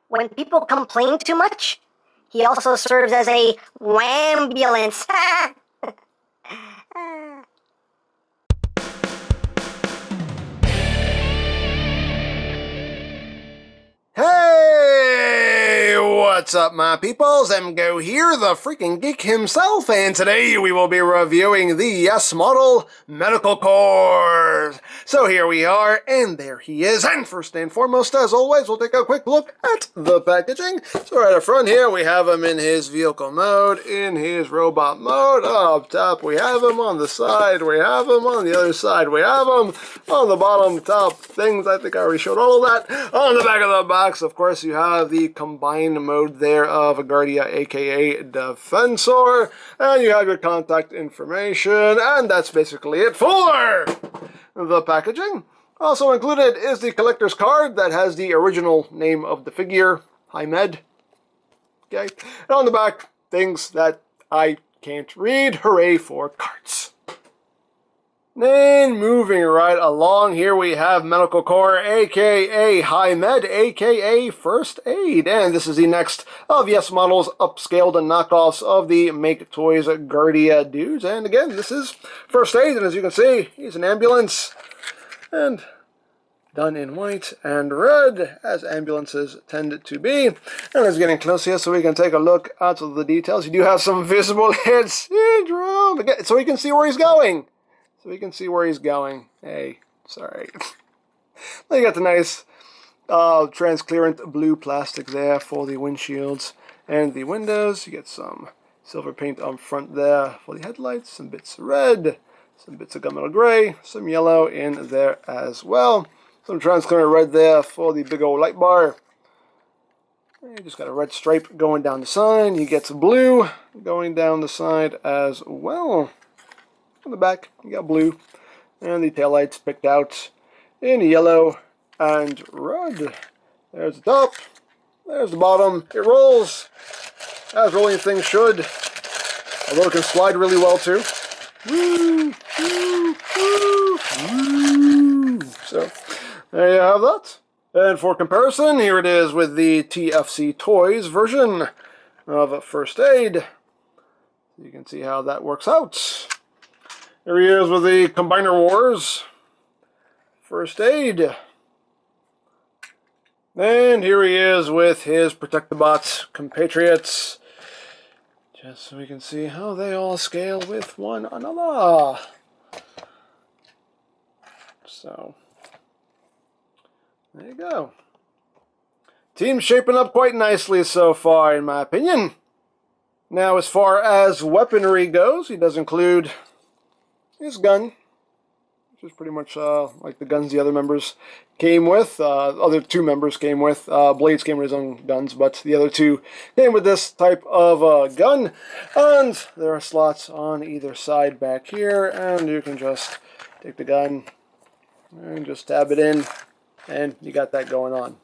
when people complain too much, he also serves as a wambulance. Hey, what's up, my peoples? EmGo here, the freaking geek himself, and today we will be reviewing the Yes Model Medical Corps. So here we are, and there he is. And first and foremost, as always, we'll take a quick look at the packaging. So right up front here, we have him in his vehicle mode, in his robot mode. Up top, we have him on the side, we have him on the other side, we have him on the bottom, top things. I think I already showed all of that. On the back of the box, of course, you have the combined mode there of Guardia, aka Defensor, and you have your contact information, and that's basically it for the packaging. Also included is the collector's card that has the original name of the figure, HIMED. Okay, and on the back, things that I can't read. Hooray for cards. Then moving right along, here we have Medical Corps, aka HIMED, aka First Aid. And this is the next of Yes Model's upscaled knockoffs of the Make Toys Guardia dudes. And again, this is First Aid, and as you can see, he's an ambulance. And done in white and red, as ambulances tend to be. And it's getting close here so we can take a look at the details. You do have some visible head syndrome, again, so we can see where he's going. So we can see where he's going. Hey, sorry. You got the nice transparent blue plastic there for the windshields and the windows. You get some silver paint on front there for the headlights, some bits of red, some bits of gunmetal gray, some yellow in there as well. Some transparent red there for the big old light bar. And you just got a red stripe going down the side. You get some blue going down the side as well. On the back, you got blue, and the taillights picked out in yellow and red. There's the top, there's the bottom. It rolls, as rolling things should, although it can slide really well too. Woo, woo, woo, woo. So, there you have that. And for comparison, here it is with the TFC Toys version of First Aid. You can see how that works out. Here he is with the Combiner Wars, First Aid. And here he is with his Protect the Bots compatriots. Just so we can see how they all scale with one another. So, there you go. Team's shaping up quite nicely so far, in my opinion. Now, as far as weaponry goes, he does include his gun, which is pretty much like the guns the other members came with. Other two members came with. Blades came with his own guns, but the other two came with this type of gun. And there are slots on either side back here, and you can just take the gun and just tab it in, and you got that going on.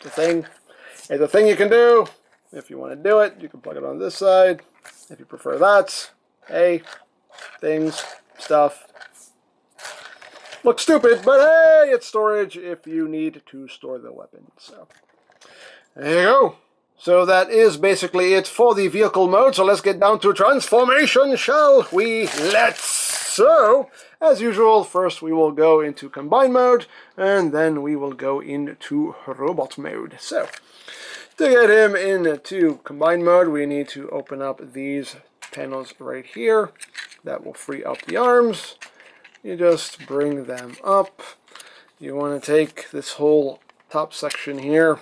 It's a thing you can do. If you want to do it, you can plug it on this side. If you prefer that, hey, things, stuff. Looks stupid, but hey, it's storage if you need to store the weapon. So, there you go. So that is basically it for the vehicle mode. So let's get down to transformation, shall we? So, as usual, first we will go into combine mode, and then we will go into robot mode. So, to get him into combine mode, we need to open up these panels right here. That will free up the arms. You just bring them up. You want to take this whole top section here,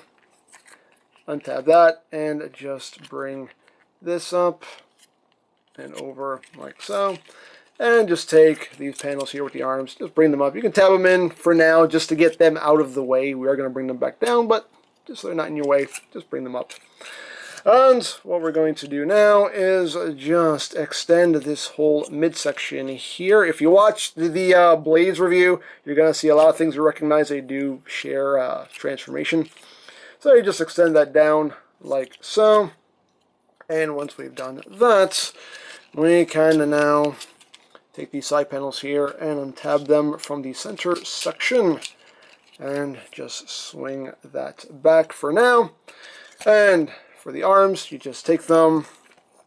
untab that, and just bring this up and over like so. And just take these panels here with the arms, just bring them up. You can tab them in for now just to get them out of the way. We are going to bring them back down, but just so they're not in your way, just bring them up. And what we're going to do now is just extend this whole midsection here. If you watch the Blades review, you're going to see a lot of things you recognize. They do share transformation. So you just extend that down like so. And once we've done that, we can now take these side panels here and untab them from the center section. and just swing that back for now. And for the arms, you just take them.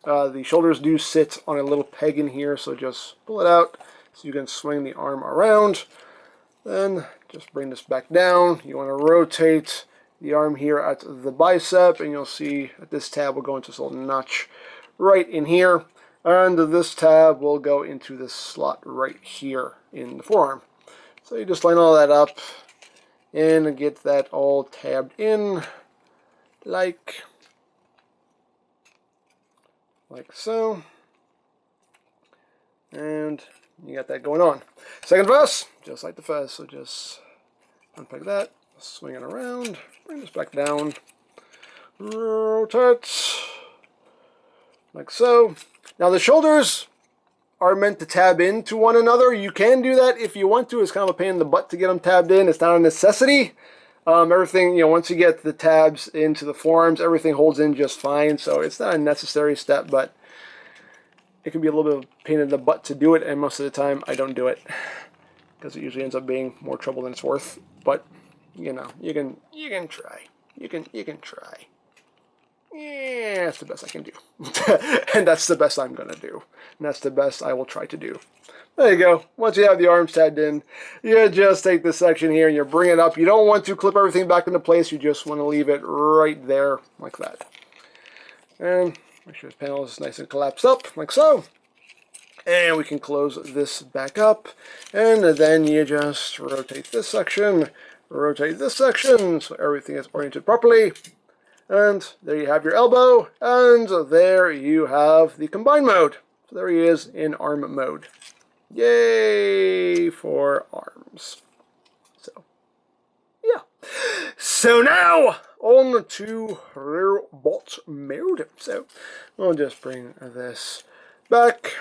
The shoulders do sit on a little peg in here, so just pull it out so you can swing the arm around. Then just bring this back down. You want to rotate the arm here at the bicep, and you'll see that this tab will go into this little notch right in here. And this tab will go into this slot right here in the forearm. So you just line all that up and get that all tabbed in like so. And you got that going on. Second fess, just like the fess, so just unpeg that, swing it around, bring this back down, rotate, like so. Now the shoulders are meant to tab into one another. You can do that if you want to. It's kind of a pain in the butt to get them tabbed in. It's not a necessity. Everything, once you get the tabs into the forearms, everything holds in just fine. So it's not a necessary step, but it can be a little bit of a pain in the butt to do it. And most of the time, I don't do it because it usually ends up being more trouble than it's worth. But you can try. You can try. Yeah, that's the best I can do. And that's the best I'm going to do. And that's the best I will try to do. There you go. Once you have the arms tagged in, you just take this section here and you bring it up. You don't want to clip everything back into place. You just want to leave it right there like that. And make sure this panel is nice and collapsed up like so. And we can close this back up. And then you just rotate this section, rotate this section so everything is oriented properly. And there you have your elbow, and there you have the combined mode. So there he is in arm mode. Yay for arms. So, yeah. So now, on to robot mode. So, we'll just bring this back,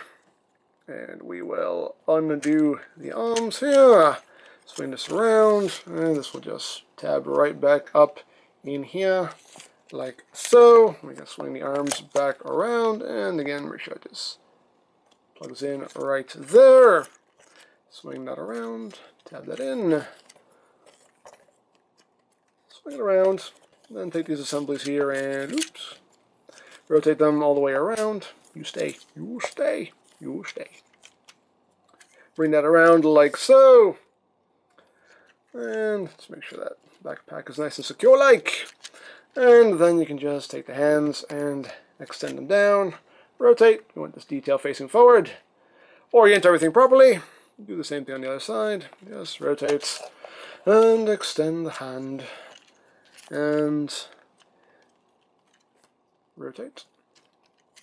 and we will undo the arms here. Swing this around, and this will just tab right back up in here. Like so. We can swing the arms back around, and again, make sure it just plugs in right there. Swing that around, tab that in, swing it around, then take these assemblies here and oops, rotate them all the way around. You stay, you stay, you stay. Bring that around like so, and let's make sure that backpack is nice and secure like. And then you can just take the hands and extend them down, rotate. You want this detail facing forward. Orient everything properly. Do the same thing on the other side. Just rotate and extend the hand and rotate.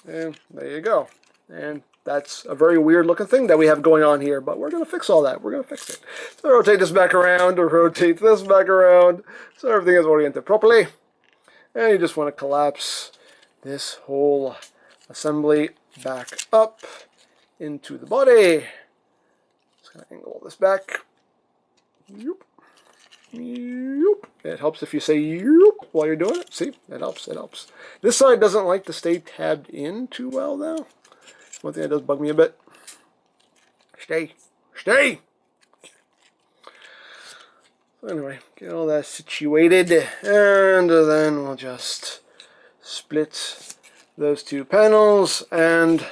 And there you go. And that's a very weird looking thing that we have going on here, but we're going to fix all that. We're going to fix it. So rotate this back around, or rotate this back around, so everything is oriented properly. And you just want to collapse this whole assembly back up into the body. Just going to angle all this back. Yoop. Yoop. It helps if you say yoop while you're doing it. See, it helps, it helps. This side doesn't like to stay tabbed in too well, though. One thing that does bug me a bit. Stay. Stay! Anyway, get all that situated, and then we'll just split those two panels, and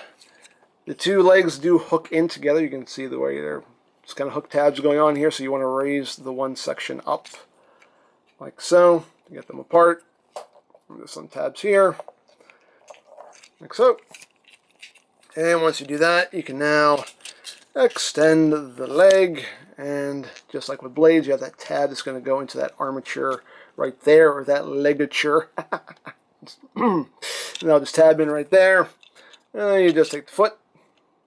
the two legs do hook in together. You can see the way there's kind of hook tabs going on here, so you want to raise the one section up like so to get them apart. And there's some tabs here like so. And once you do that, you can now extend the leg, and just like with blades, you have that tab that's going to go into that armature right there, or that ligature. And I'll just tab in right there, and you just take the foot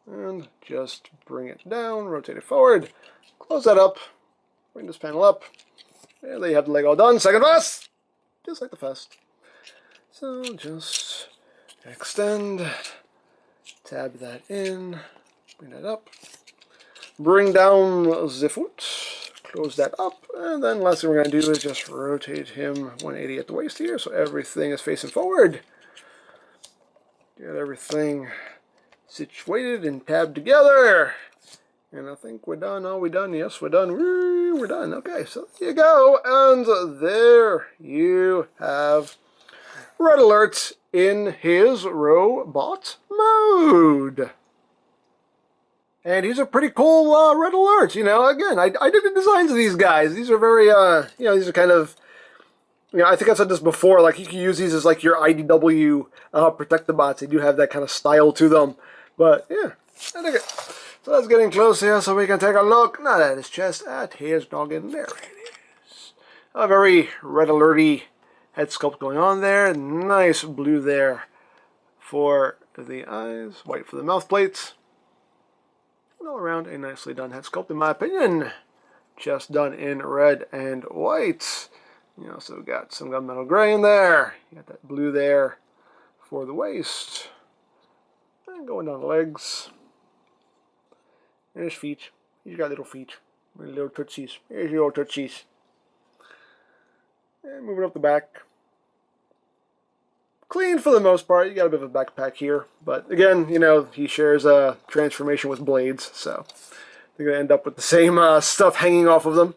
and just bring it down, rotate it forward, close that up, bring this panel up, and there you have the leg all done. Second fest, just like the fest. So just extend, tab that in, bring that up, bring down the foot, close that up, and then last thing we're going to do is just rotate him 180 at the waist here, so everything is facing forward. Get everything situated and tabbed together. And I think we're done. Are we done? Yes, we're done. Woo, we're done. Okay, so there you go. And there you have Red Alert in his robot mode. And he's a pretty cool Red Alert. You know, again, I did the designs of these guys. These are very, these are kind of, I think I've said this before, like you can use these as like your IDW Protectobots. They do have that kind of style to them. But yeah, I think it. So let's get in close here so we can take a look, not at his chest, at his noggin. There it is. A very Red Alerty head sculpt going on there. Nice blue there for the eyes, white for the mouth plates. And all around a nicely done head sculpt in my opinion. Chest done in red and white. You also got some gunmetal gray in there. You got that blue there for the waist. And going down the legs. There's feet. He's got little feet. Little tootsies. Here's your little tootsies. And moving up the back. Clean for the most part. You got a bit of a backpack here. But again, you know, he shares a transformation with blades. So they're going to end up with the same stuff hanging off of them.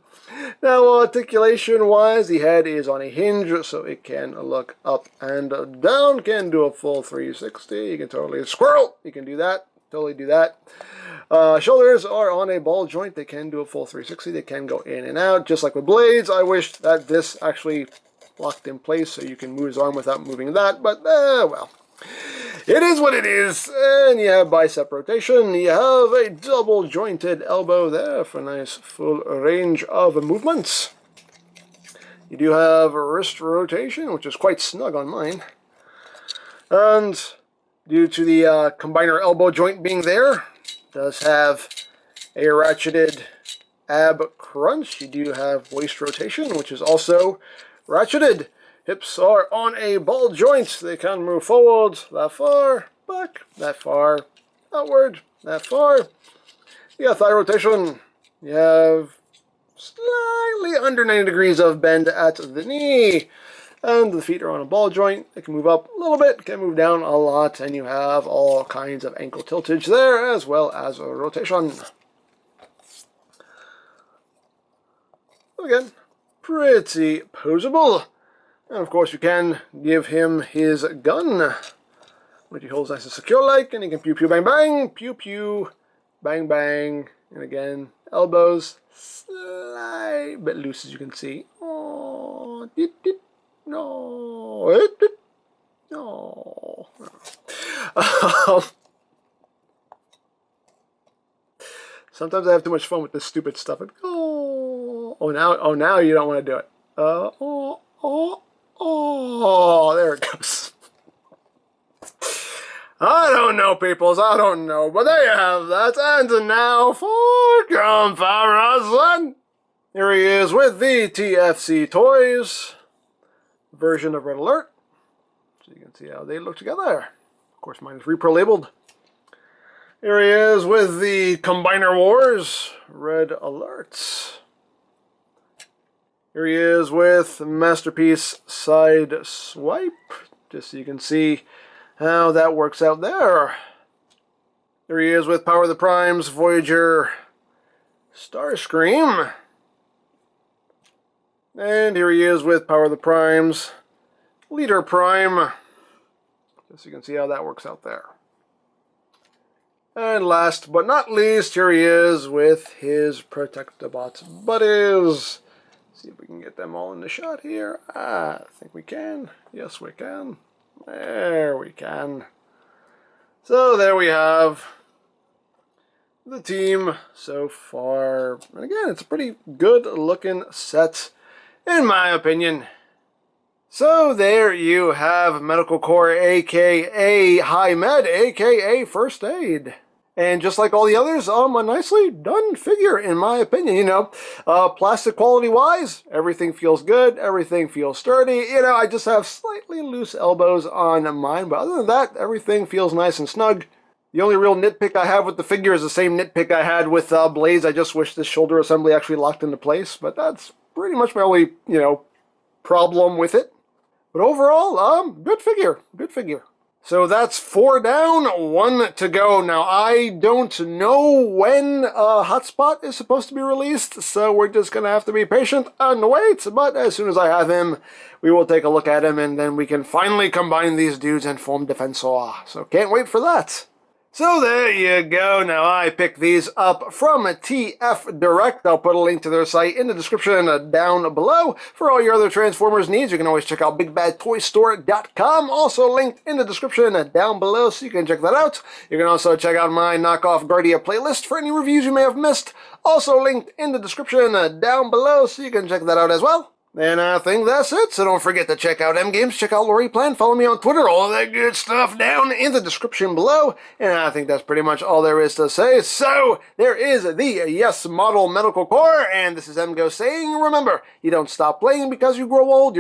Now, articulation-wise, the head is on a hinge, so it can look up and down. Can do a full 360. You can totally squirrel. You can do that. Totally do that. Shoulders are on a ball joint. They can do a full 360. They can go in and out, just like with blades. I wish that this actually locked in place so you can move his arm without moving that, but well. It is what it is. And you have bicep rotation. You have a double jointed elbow there for a nice full range of movements. You do have a wrist rotation, which is quite snug on mine. And due to the combiner elbow joint being there, does have a ratcheted ab crunch. You do have waist rotation, which is also ratcheted. Hips are on a ball joint. They can move forward that far, back that far, outward that far. You got thigh rotation. You have slightly under 90 degrees of bend at the knee. And the feet are on a ball joint. They can move up a little bit, can move down a lot, and you have all kinds of ankle tiltage there, as well as a rotation. Again, pretty posable. And of course you can give him his gun, which he holds nice and secure like, and he can pew pew bang bang, pew pew, bang bang, and again, elbows slight bit loose as you can see. Oh, no, no. Sometimes I have too much fun with this stupid stuff. Now you don't want to do it. There it goes. I don't know, peoples. I don't know, but there you have that. And now for comparison. Here he is with the TFC Toys version of Red Alert. So you can see how they look together. Of course, mine is repro labeled. Here he is with the Combiner Wars Red Alerts. Here he is with Masterpiece Side Swipe, just so you can see how that works out there. Here he is with Power of the Primes, Voyager, Starscream. And here he is with Power of the Primes, Leader Prime. Just so you can see how that works out there. And last but not least, here he is with his Protectobots buddies. See if we can get them all in the shot here. I think we can. Yes, we can. There we can. So there we have the team so far. And again, it's a pretty good looking set, in my opinion. So there you have Medical Core, aka HIMED, aka First Aid. And just like all the others, a nicely done figure, in my opinion. You know, plastic quality-wise, everything feels good. Everything feels sturdy. You know, I just have slightly loose elbows on mine. But other than that, everything feels nice and snug. The only real nitpick I have with the figure is the same nitpick I had with Blades. I just wish the shoulder assembly actually locked into place. But that's pretty much my only, problem with it. But overall, good figure. Good figure. So that's 4 down, 1 to go. Now, I don't know when Hotspot is supposed to be released, so we're just going to have to be patient and wait. But as soon as I have him, we will take a look at him, and then we can finally combine these dudes and form Defensor. So can't wait for that. So there you go. Now I picked these up from TF Direct. I'll put a link to their site in the description down below. For all your other Transformers needs, you can always check out BigBadToyStore.com. Also linked in the description down below, so you can check that out. You can also check out my knockoff Guardia playlist for any reviews you may have missed. Also linked in the description down below, so you can check that out as well. And I think that's it, so don't forget to check out EmGames, check out Lori Plan, follow me on Twitter, all of that good stuff down in the description below. And I think that's pretty much all there is to say. So, there is the Yes Model Medical Core, and this is EmGo saying, remember, you don't stop playing because you grow old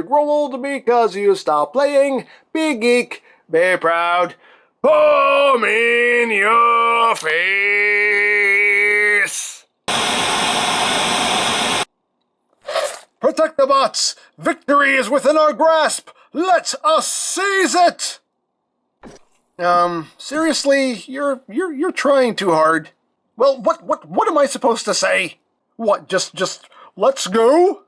because you stop playing. Be geek, be proud, boom in your face! Protect the bots! Victory is within our grasp! Let us seize it! Seriously, you're trying too hard. Well, what am I supposed to say? What, just, let's go?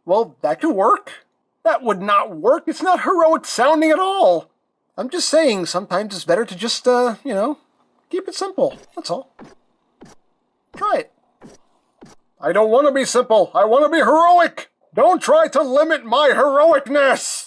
Well, that could work. That would not work. It's not heroic sounding at all. I'm just saying, sometimes it's better to just, keep it simple. That's all. Try it. I don't want to be simple. I want to be heroic. Don't try to limit my heroicness.